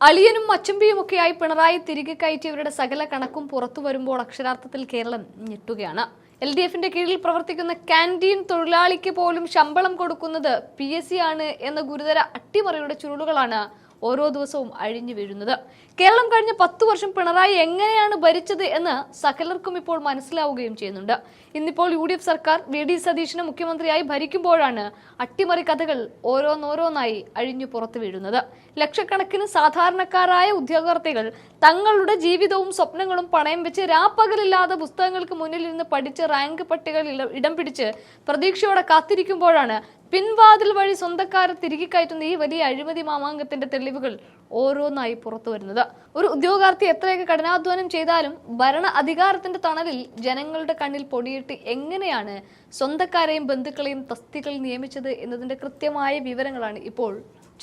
അളിയനും മച്ചമ്പിയുമൊക്കെയായി പിണറായി തിരികെ കയറ്റിയവരുടെ സകല കണക്കും പുറത്തു വരുമ്പോൾ അക്ഷരാർത്ഥത്തിൽ കേരളം ഞെട്ടുകയാണ്. LDFന്റെ കീഴിൽ പ്രവർത്തിക്കുന്ന കാന്റീൻ തൊഴിലാളിക്ക് പോലും ശമ്പളം കൊടുക്കുന്നത് PSC ആണ് എന്ന ഗുരുതര അട്ടിമറിയുടെ ചുരുളുകളാണ് ഓരോ ദിവസവും അഴിഞ്ഞു വീഴുന്നത്. കേരളം കഴിഞ്ഞ 10 വർഷം പിണറായി എങ്ങനെയാണ് ഭരിച്ചത് എന്ന് സകലർക്കും ഇപ്പോൾ മനസ്സിലാവുകയും ചെയ്യുന്നുണ്ട്. ഇന്നിപ്പോൾ UDF സർക്കാർ VD സതീശന് മുഖ്യമന്ത്രിയായി ഭരിക്കുമ്പോഴാണ് അട്ടിമറി കഥകൾ ഓരോന്നോരോന്നായി അഴിഞ്ഞു പുറത്തു വീഴുന്നത്. ലക്ഷക്കണക്കിന് സാധാരണക്കാരായ ഉദ്യോഗാർത്ഥികൾ തങ്ങളുടെ ജീവിതവും സ്വപ്നങ്ങളും പണയം വെച്ച് രാപ്പകലില്ലാതെ പുസ്തകങ്ങൾക്ക് മുന്നിൽ ഇരുന്ന് പഠിച്ച് റാങ്ക് പട്ടികയിൽ ഇടം പിടിച്ച് പ്രതീക്ഷയോടെ കാത്തിരിക്കുമ്പോഴാണ് പിൻവാതിൽ വഴി സ്വന്തക്കാരെ തിരികെ കയറ്റുന്ന ഈ വലിയ അഴിമതി മാമാങ്കത്തിന്റെ തെളിവുകൾ ഓരോന്നായി പുറത്തു വരുന്നത്. ഒരു ഉദ്യോഗാർത്ഥി എത്രയൊക്കെ കഠിനാധ്വാനം ചെയ്താലും ഭരണ അധികാരത്തിന്റെ തണലിൽ ജനങ്ങളുടെ കണ്ണിൽ പൊടിയിട്ട് എങ്ങനെയാണ് സ്വന്തക്കാരെയും ബന്ധുക്കളെയും തസ്തികളിൽ നിയമിച്ചത് എന്നതിന്റെ കൃത്യമായ വിവരങ്ങളാണ് ഇപ്പോൾ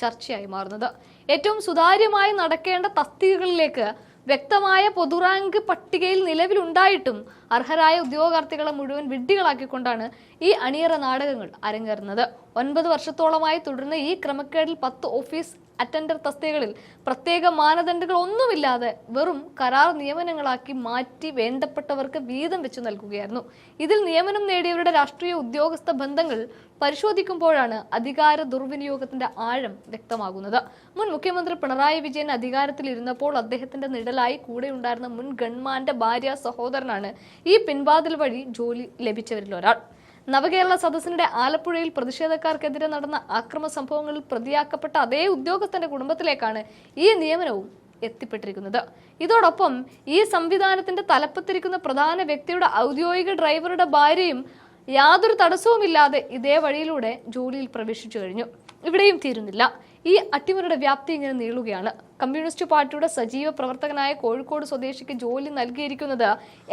ചർച്ചയായി മാറുന്നത്. ഏറ്റവും സുതാര്യമായി നടക്കേണ്ട തസ്തികകളിലേക്ക് വ്യക്തമായ പൊതുറാങ്ക് പട്ടികയിൽ നിലവിലുണ്ടായിട്ടും അർഹരായ ഉദ്യോഗാർത്ഥികളെ മുഴുവൻ വിഡ്ഢികളാക്കിക്കൊണ്ടാണ് ഈ അണിയറ നാടകങ്ങൾ അരങ്ങേറുന്നത്. 9 വർഷത്തോളമായി തുടരുന്ന ഈ ക്രമക്കേടിൽ 10 ഓഫീസ് അറ്റൻഡർ തസ്തികകളിൽ പ്രത്യേക മാനദണ്ഡങ്ങൾ ഒന്നുമില്ലാതെ വെറും കരാർ നിയമനങ്ങളാക്കി മാറ്റി വേണ്ടപ്പെട്ടവർക്ക് വീതം വെച്ചു നൽകുകയായിരുന്നു. ഇതിൽ നിയമനം നേടിയവരുടെ രാഷ്ട്രീയ ഉദ്യോഗസ്ഥ ബന്ധങ്ങൾ പരിശോധിക്കുമ്പോഴാണ് അധികാര ദുർവിനിയോഗത്തിന്റെ ആഴം വ്യക്തമാകുന്നത്. മുൻ മുഖ്യമന്ത്രി പിണറായി വിജയൻ അധികാരത്തിൽ ഇരുന്നപ്പോൾ അദ്ദേഹത്തിന്റെ നിഴലായി കൂടെയുണ്ടായിരുന്ന മുൻ ഗൺമാന്റെ ഭാര്യ സഹോദരനാണ് ഈ പിൻവാതിൽ വഴി ജോലി ലഭിച്ചവരിൽ ഒരാൾ. നവകേരള സദസ്സിനിടെ ആലപ്പുഴയിൽ പ്രതിഷേധക്കാർക്കെതിരെ നടന്ന അക്രമ സംഭവങ്ങളിൽ പ്രതിയാക്കപ്പെട്ട അതേ ഉദ്യോഗസ്ഥന്റെ കുടുംബത്തിലേക്കാണ് ഈ നിയമനവും എത്തിപ്പെട്ടിരിക്കുന്നത്. ഇതോടൊപ്പം ഈ സംവിധാനത്തിന്റെ തലപ്പത്തിരിക്കുന്ന പ്രധാന വ്യക്തിയുടെ ഔദ്യോഗിക ഡ്രൈവറുടെ ഭാര്യയും യാതൊരു തടസ്സവുമില്ലാതെ ഇതേ വഴിയിലൂടെ ജോലിയിൽ പ്രവേശിച്ചു കഴിഞ്ഞു. ഇവിടെയും തീരുന്നില്ല. ഈ അട്ടിമറിയുടെ വ്യാപ്തി ഇങ്ങനെ നീളുകയാണ്. കമ്മ്യൂണിസ്റ്റ് പാർട്ടിയുടെ സജീവ പ്രവർത്തകനായ കോഴിക്കോട് സ്വദേശിക്ക് ജോലി നൽകിയിരിക്കുന്നത്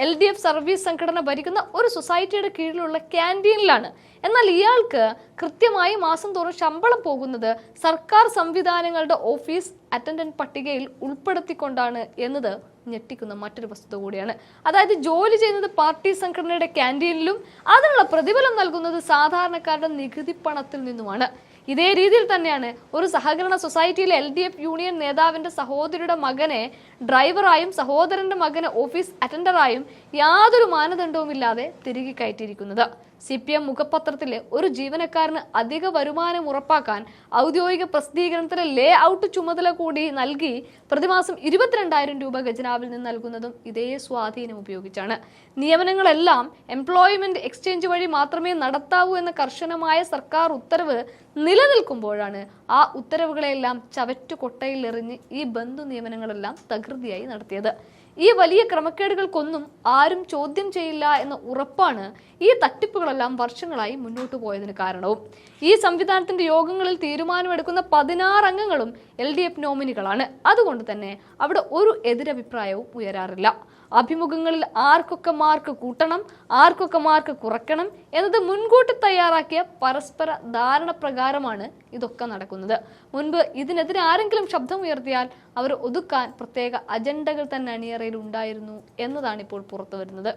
LDF സർവീസ് സംഘടന ഭരിക്കുന്ന ഒരു സൊസൈറ്റിയുടെ കീഴിലുള്ള ക്യാൻറ്റീനിലാണ്. എന്നാൽ ഇയാൾക്ക് കൃത്യമായി മാസം തോറും ശമ്പളം പോകുന്നത് സർക്കാർ സംവിധാനങ്ങളുടെ ഓഫീസ് അറ്റൻഡന്റ് പട്ടികയിൽ ഉൾപ്പെടുത്തിക്കൊണ്ടാണ് എന്നത് ഞെട്ടിക്കുന്ന മറ്റൊരു വസ്തുത കൂടിയാണ്. അതായത് ജോലി ചെയ്യുന്നത് പാർട്ടി സംഘടനയുടെ ക്യാൻറ്റീനിലും അതിനുള്ള പ്രതിഫലം നൽകുന്നത് സാധാരണക്കാരുടെ നികുതി പണത്തിൽ നിന്നുമാണ്. ഇതേ രീതിയിൽ തന്നെയാണ് ഒരു സഹകരണ സൊസൈറ്റിയിലെ LDF യൂണിയൻ നേതാവിന്റെ സഹോദരിയുടെ മകനെ ഡ്രൈവറായും സഹോദരന്റെ മകനെ ഓഫീസ് അറ്റൻഡറായും യാതൊരു മാനദണ്ഡവുമില്ലാതെ തിരികെ കയറ്റിയിരിക്കുന്നത്. CPM മുഖപത്രത്തിലെ ഒരു ജീവനക്കാരന് അധിക വരുമാനം ഉറപ്പാക്കാൻ ഔദ്യോഗിക പ്രസിദ്ധീകരണത്തിലെ ലേ ഔട്ട് ചുമതല കൂടി നൽകി പ്രതിമാസം 22,000 രൂപ ഖജനാവിൽ നിന്ന് നൽകുന്നതും ഇതേ സ്വാധീനം ഉപയോഗിച്ചാണ്. നിയമനങ്ങളെല്ലാം എംപ്ലോയ്മെന്റ് എക്സ്ചേഞ്ച് വഴി മാത്രമേ നടത്താവൂ എന്ന കർശനമായ സർക്കാർ ഉത്തരവ് നിലനിൽക്കുമ്പോഴാണ് ആ ഉത്തരവുകളെല്ലാം ചവറ്റുകൊട്ടയിൽ എറിഞ്ഞ് ഈ ബന്ധു നിയമനങ്ങളെല്ലാം തകൃതിയായി നടത്തിയത്. ഈ വലിയ ക്രമക്കേടുകൾക്കൊന്നും ആരും ചോദ്യം ചെയ്യില്ല എന്ന ഉറപ്പാണ് ഈ തട്ടിപ്പുകളെല്ലാം വർഷങ്ങളായി മുന്നോട്ടു പോയതിന് കാരണവും. ഈ സംവിധാനത്തിന്റെ യോഗങ്ങളിൽ തീരുമാനമെടുക്കുന്ന 16 അംഗങ്ങളും LDF നോമിനികളാണ്. അതുകൊണ്ട് തന്നെ അവിടെ ഒരു എതിരഭിപ്രായവും ഉയരാറില്ല. അഭിമുഖങ്ങളിൽ ആർക്കൊക്കെ മാർക്ക് കൂട്ടണം, ആർക്കൊക്കെ മാർക്ക് കുറയ്ക്കണം എന്നത് മുൻകൂട്ടി തയ്യാറാക്കിയ പരസ്പര ധാരണ പ്രകാരമാണ് ഇതൊക്കെ നടക്കുന്നത്. മുൻപ് ഇതിനെതിരെ ആരെങ്കിലും ശബ്ദമുയർത്തിയാൽ അവർ ഒതുക്കാൻ പ്രത്യേക അജണ്ടകൾ തന്നെ അണിയറയിൽ ഉണ്ടായിരുന്നു എന്നതാണ് ഇപ്പോൾ പുറത്തു വരുന്നത്.